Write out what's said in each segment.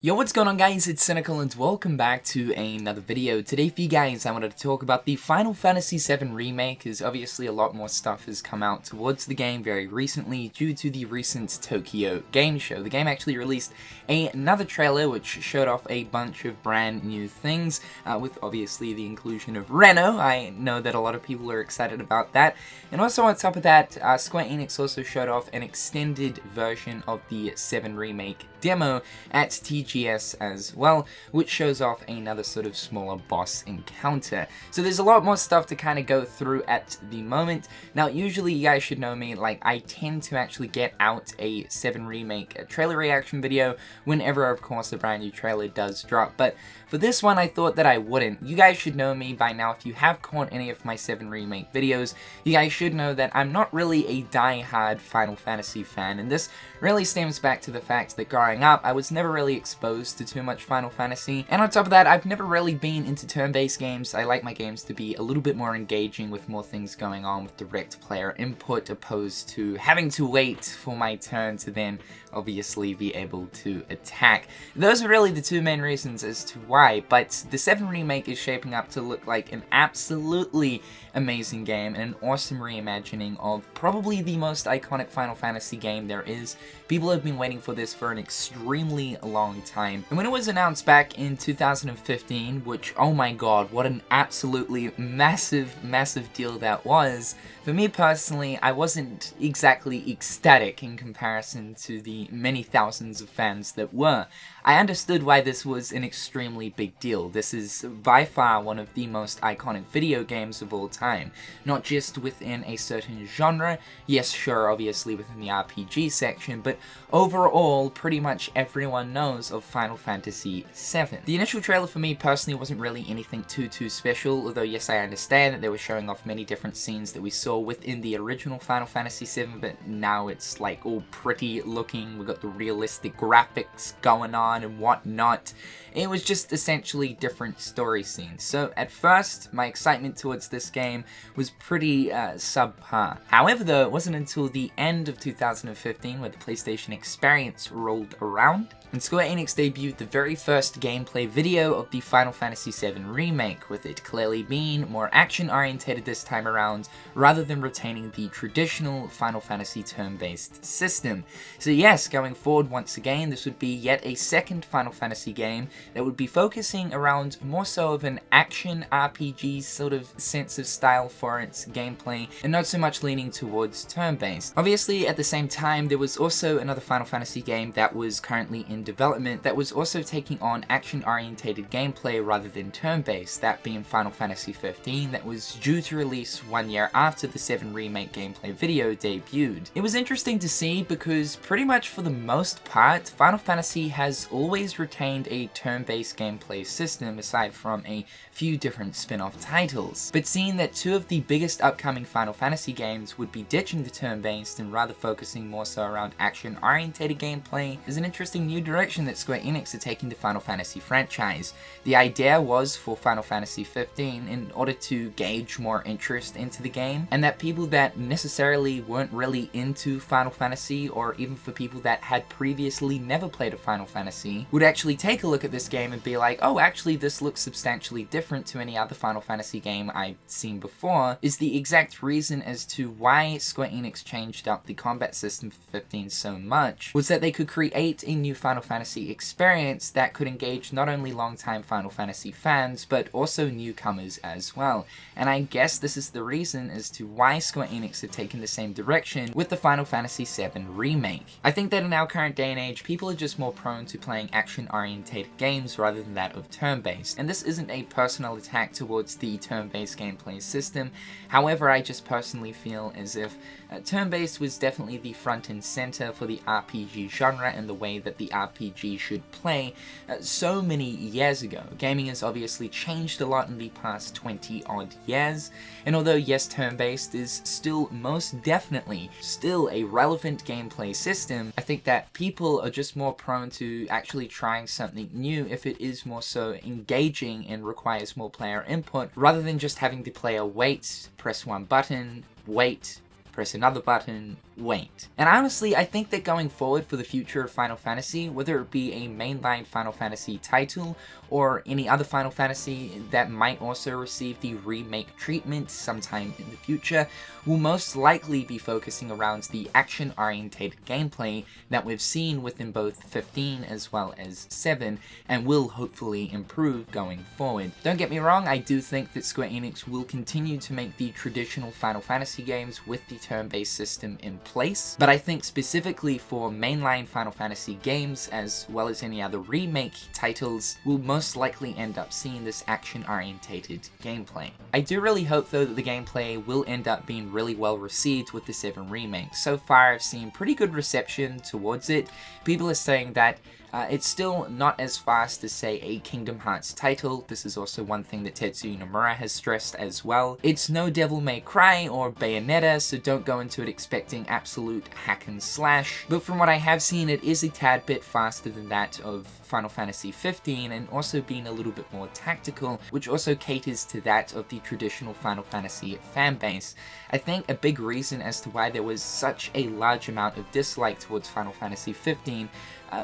Yo, what's going on guys, it's Cynical and welcome back to another video. Today for you guys I wanted to talk about the Final Fantasy VII Remake, as obviously a lot more stuff has come out towards the game very recently due to the recent Tokyo Game Show. The game actually released another trailer which showed off a bunch of brand new things, with obviously the inclusion of Reno. I know that a lot of people are excited about that. And also on top of that, Square Enix also showed off an extended version of the 7 Remake demo at TGS as well, which shows off another sort of smaller boss encounter. So there's a lot more stuff to kind of go through at the moment. Now usually you guys should know me, like I tend to actually get out a 7 Remake trailer reaction video whenever of course a brand new trailer does drop, but for this one I thought that I wouldn't. You guys should know me by now. If you have caught any of my 7 Remake videos, you guys should know that I'm not really a die-hard Final Fantasy fan, and this really stems back to the fact that growing up, I was never really exposed to too much Final Fantasy, and on top of that, I've never really been into turn-based games. I like my games to be a little bit more engaging with more things going on with direct player input, opposed to having to wait for my turn to then obviously be able to attack. Those are really the two main reasons as to why, but the 7 Remake is shaping up to look like an absolutely amazing game and an awesome reimagining of probably the most iconic Final Fantasy game there is. People have been waiting for this for an extremely long time, and when it was announced back in 2015, which, oh my god, what an absolutely massive deal that was, for me personally, I wasn't exactly ecstatic in comparison to the many thousands of fans that were. I understood why this was an extremely big deal. This is by far one of the most iconic video games of all time. Not just within a certain genre, yes sure, obviously within the RPG section, but overall, pretty much everyone knows of Final Fantasy VII. The initial trailer for me personally wasn't really anything too special, although yes, I understand that they were showing off many different scenes that we saw within the original Final Fantasy VII, but now it's like all pretty looking, we've got the realistic graphics going on and whatnot. It was just essentially different story scenes. So at first, my excitement towards this game was pretty subpar. However though, it wasn't until the end of 2015 where the PlayStation Experience rolled around, and Square Enix debuted the very first gameplay video of the Final Fantasy VII Remake, with it clearly being more action-orientated this time around, rather than retaining the traditional Final Fantasy turn-based system. So yes, going forward once again, this would be yet a second Final Fantasy game that would be focusing around more so of an action RPG sort of sense of style for its gameplay, and not so much leaning towards turn-based. Obviously, at the same time, there was also another Final Fantasy game that was currently in development that was also taking on action-orientated gameplay rather than turn-based, that being Final Fantasy XV, that was due to release 1 year after the 7 Remake gameplay video debuted. It was interesting to see because pretty much for the most part, Final Fantasy has always retained a turn-based gameplay system aside from a few different spin-off titles. But seeing that two of the biggest upcoming Final Fantasy games would be ditching the turn-based and rather focusing more so around action-orientated gameplay is an interesting new direction that Square Enix are taking the Final Fantasy franchise. The idea was for Final Fantasy XV in order to gauge more interest into the game, and that people that necessarily weren't really into Final Fantasy, or even for people that had previously never played a Final Fantasy, would actually take a look at this game and be like, oh, actually this looks substantially different to any other Final Fantasy game I've seen before, is the exact reason as to why Square Enix changed up the combat system for 15 so much, was that they could create a new Final Fantasy experience that could engage not only long-time Final Fantasy fans, but also newcomers as well. And I guess this is the reason as to why Square Enix have taken the same direction with the Final Fantasy VII Remake. I think that in our current day and age, people are just more prone to playing action-orientated games rather than that of turn-based. And this isn't a personal attack towards the turn-based gameplay system. However, I just personally feel as if turn-based was definitely the front and center for the RPG genre and the way that the RPG should play so many years ago. Gaming has obviously changed a lot in the past 20 odd years, and although yes, turn-based is still most definitely still a relevant gameplay system, I think that people are just more prone to actually trying something new if it is more so engaging and requires more player input, rather than just having the player wait, press one button, wait, press another button, wait. And honestly, I think that going forward for the future of Final Fantasy, whether it be a mainline Final Fantasy title or any other Final Fantasy that might also receive the remake treatment sometime in the future, will most likely be focusing around the action-orientated gameplay that we've seen within both 15 as well as 7, and will hopefully improve going forward. Don't get me wrong, I do think that Square Enix will continue to make the traditional Final Fantasy games with the turn-based system in place, but I think specifically for mainline Final Fantasy games, as well as any other remake titles, we'll most likely end up seeing this action-orientated gameplay. I do really hope though that the gameplay will end up being really well received with the 7 remake. So far I've seen pretty good reception towards it. People are saying that it's still not as fast as, say, a Kingdom Hearts title. This is also one thing that Tetsuya Nomura has stressed as well. It's no Devil May Cry or Bayonetta, so don't go into it expecting absolute hack and slash. But from what I have seen, it is a tad bit faster than that of Final Fantasy 15, and also being a little bit more tactical, which also caters to that of the traditional Final Fantasy fanbase. I think a big reason as to why there was such a large amount of dislike towards Final Fantasy 15,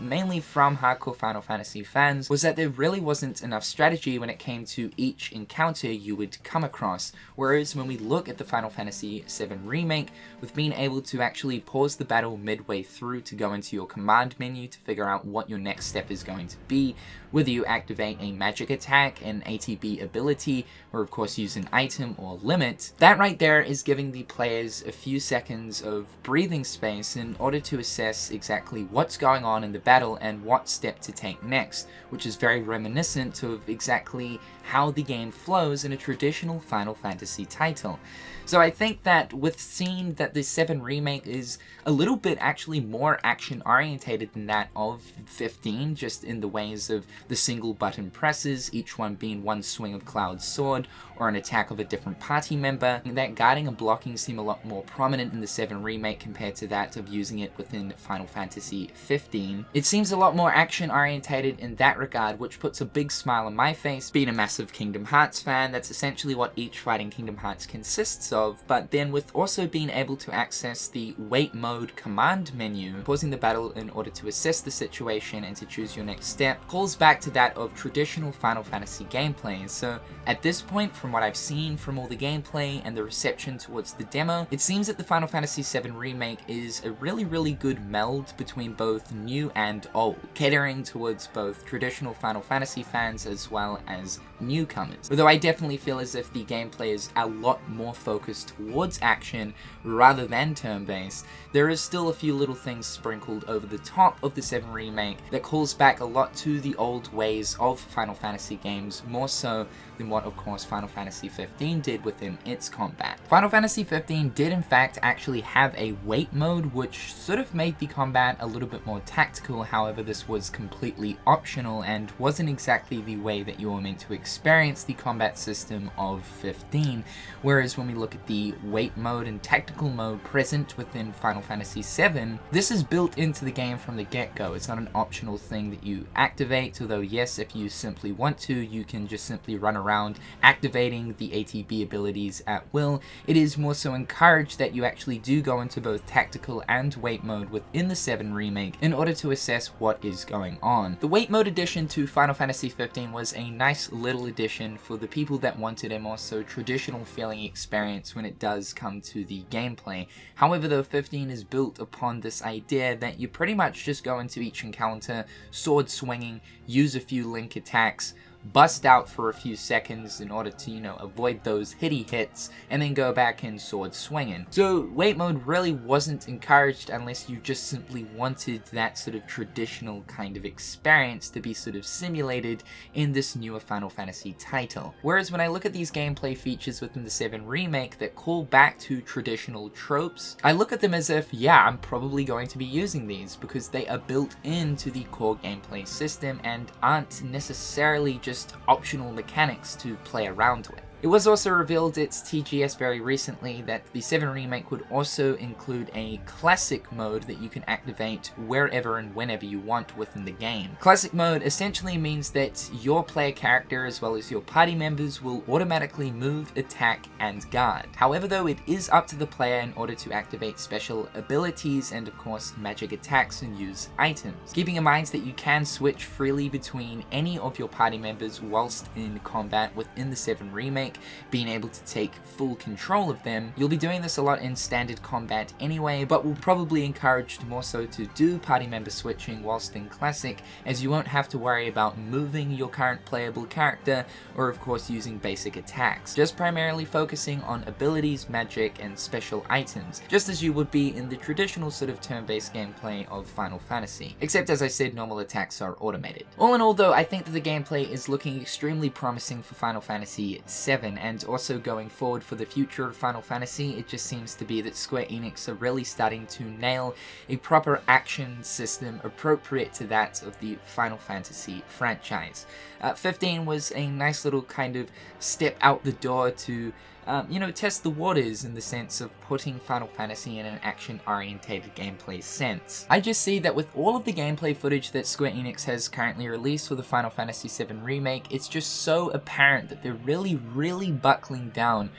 mainly from hardcore Final Fantasy fans, was that there really wasn't enough strategy when it came to each encounter you would come across. Whereas when we look at the Final Fantasy VII Remake, with being able to actually pause the battle midway through to go into your command menu to figure out what your next step is going to be, whether you activate a magic attack, an ATB ability, or of course use an item or limit, that right there is giving the players a few seconds of breathing space in order to assess exactly what's going on in the battle and what step to take next, which is very reminiscent of exactly how the game flows in a traditional Final Fantasy title. So I think that with seeing that the 7 remake is a little bit actually more action orientated than that of 15, just in the ways of the single button presses, each one being one swing of Cloud's sword or an attack of a different party member, and that guarding and blocking seem a lot more prominent in the 7 remake compared to that of using it within Final Fantasy 15. It seems a lot more action orientated in that regard, which puts a big smile on my face. Being a massive Kingdom Hearts fan, that's essentially what each fighting Kingdom Hearts consists of, but then with also being able to access the wait mode command menu, pausing the battle in order to assess the situation and to choose your next step, calls back to that of traditional Final Fantasy gameplay. So at this point, from what I've seen from all the gameplay and the reception towards the demo, it seems that the Final Fantasy VII Remake is a really good meld between both new and old, catering towards both traditional Final Fantasy fans as well as newcomers. Although I definitely feel as if the gameplay is a lot more focused towards action rather than turn-based, there is still a few little things sprinkled over the top of the 7 Remake that calls back a lot to the old ways of Final Fantasy games, more so than what of course Final Fantasy 15 did within its combat. Final Fantasy 15 did in fact actually have a wait mode, which sort of made the combat a little bit more tactical. However, this was completely optional and wasn't exactly the way that you were meant to experience the combat system of 15, whereas when we look at the wait mode and tactical mode present within Final Fantasy VII, this is built into the game from the get-go. It's not an optional thing that you activate, although yes, if you simply want to, you can just simply run around activating the ATB abilities at will. It is more so encouraged that you actually do go into both tactical and wait mode within the 7 remake in order to assess what is going on. The wait mode addition to Final Fantasy 15 was a nice little addition for the people that wanted a more so traditional feeling experience when it does come to the gameplay. However, though, 15 is built upon this idea that you pretty much just go into each encounter, sword swinging, use a few link attacks, bust out for a few seconds in order to, avoid those hitty hits, and then go back in sword swinging. So wait mode really wasn't encouraged unless you just simply wanted that sort of traditional kind of experience to be sort of simulated in this newer Final Fantasy title. Whereas when I look at these gameplay features within the 7 remake that call back to traditional tropes, I look at them as if, yeah, I'm probably going to be using these because they are built into the core gameplay system and aren't necessarily just optional mechanics to play around with. It was also revealed at TGS very recently that the 7 Remake would also include a Classic mode that you can activate wherever and whenever you want within the game. Classic mode essentially means that your player character as well as your party members will automatically move, attack, and guard. However though, it is up to the player in order to activate special abilities and of course magic attacks and use items. Keeping in mind that you can switch freely between any of your party members whilst in combat within the 7 Remake, being able to take full control of them. You'll be doing this a lot in standard combat anyway, but will probably encouraged more so to do party member switching whilst in Classic, as you won't have to worry about moving your current playable character or of course using basic attacks, just primarily focusing on abilities, magic, and special items, just as you would be in the traditional sort of turn-based gameplay of Final Fantasy, except as I said, normal attacks are automated. All in all though, I think that the gameplay is looking extremely promising for Final Fantasy VII, and also going forward for the future of Final Fantasy. It just seems to be that Square Enix are really starting to nail a proper action system appropriate to that of the Final Fantasy franchise. 15 was a nice little kind of step out the door to test the waters in the sense of putting Final Fantasy in an action-orientated gameplay sense. I just see that with all of the gameplay footage that Square Enix has currently released for the Final Fantasy VII Remake, it's just so apparent that they're really buckling down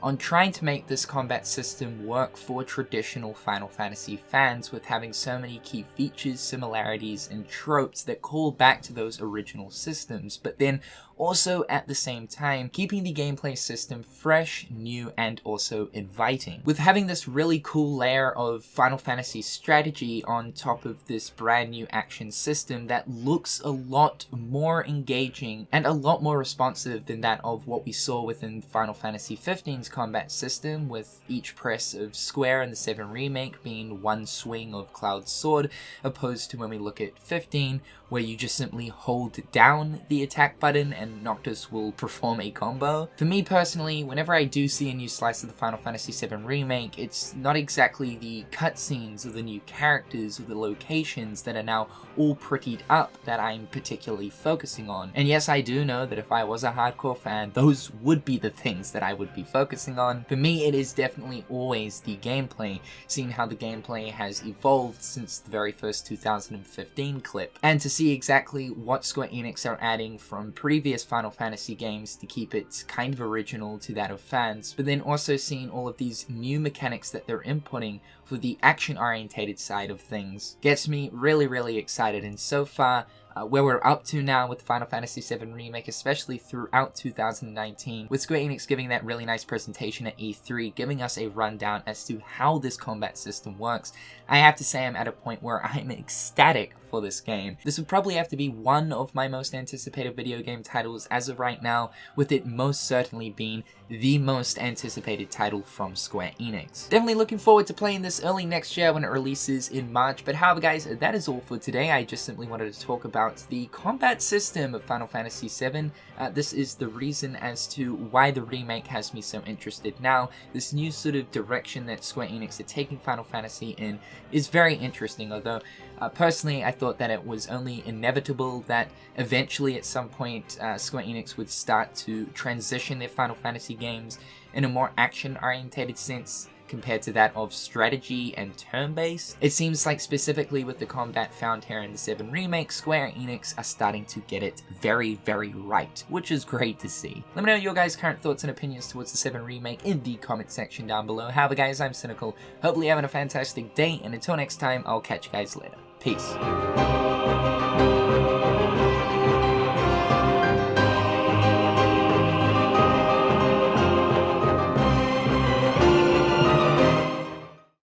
on trying to make this combat system work for traditional Final Fantasy fans, with having so many key features, similarities, and tropes that call back to those original systems, but then also at the same time keeping the gameplay system fresh, new, and also inviting. With having this really cool layer of Final Fantasy strategy on top of this brand new action system that looks a lot more engaging and a lot more responsive than that of what we saw within Final Fantasy XV's combat system, with each press of square in the 7 Remake being one swing of Cloud's sword, opposed to when we look at 15, where you just simply hold down the attack button and Noctis will perform a combo. For me personally, whenever I do see a new slice of the Final Fantasy VII Remake, it's not exactly the cutscenes or the new characters or the locations that are now all prettied up that I'm particularly focusing on. And yes, I do know that if I was a hardcore fan, those would be the things that I would be focusing on. For me, it is definitely always the gameplay, seeing how the gameplay has evolved since the very first 2015 clip, and to see exactly what Square Enix are adding from previous Final Fantasy games to keep it kind of original to that of fans, but then also seeing all of these new mechanics that they're inputting for the action-orientated side of things gets me really excited. And so far, where we're up to now with Final Fantasy VII Remake, especially throughout 2019, with Square Enix giving that really nice presentation at E3, giving us a rundown as to how this combat system works, I have to say I'm at a point where I'm ecstatic for this game. This would probably have to be one of my most anticipated video game titles as of right now, with it most certainly being the most anticipated title from Square Enix. Definitely looking forward to playing this early next year when it releases in March, but however guys, that is all for today. I just simply wanted to talk about the combat system of Final Fantasy VII. This is the reason as to why the remake has me so interested now. This new sort of direction that Square Enix are taking Final Fantasy in is very interesting, although personally I thought that it was only inevitable that eventually at some point Square Enix would start to transition their Final Fantasy games in a more action-orientated sense compared to that of strategy and turn-based. It seems like specifically with the combat found here in the 7 Remake, Square Enix are starting to get it very right, which is great to see. Let me know your guys' current thoughts and opinions towards the 7 Remake in the comment section down below. However guys, I'm Cynical, hopefully you're having a fantastic day, and until next time, I'll catch you guys later. Peace.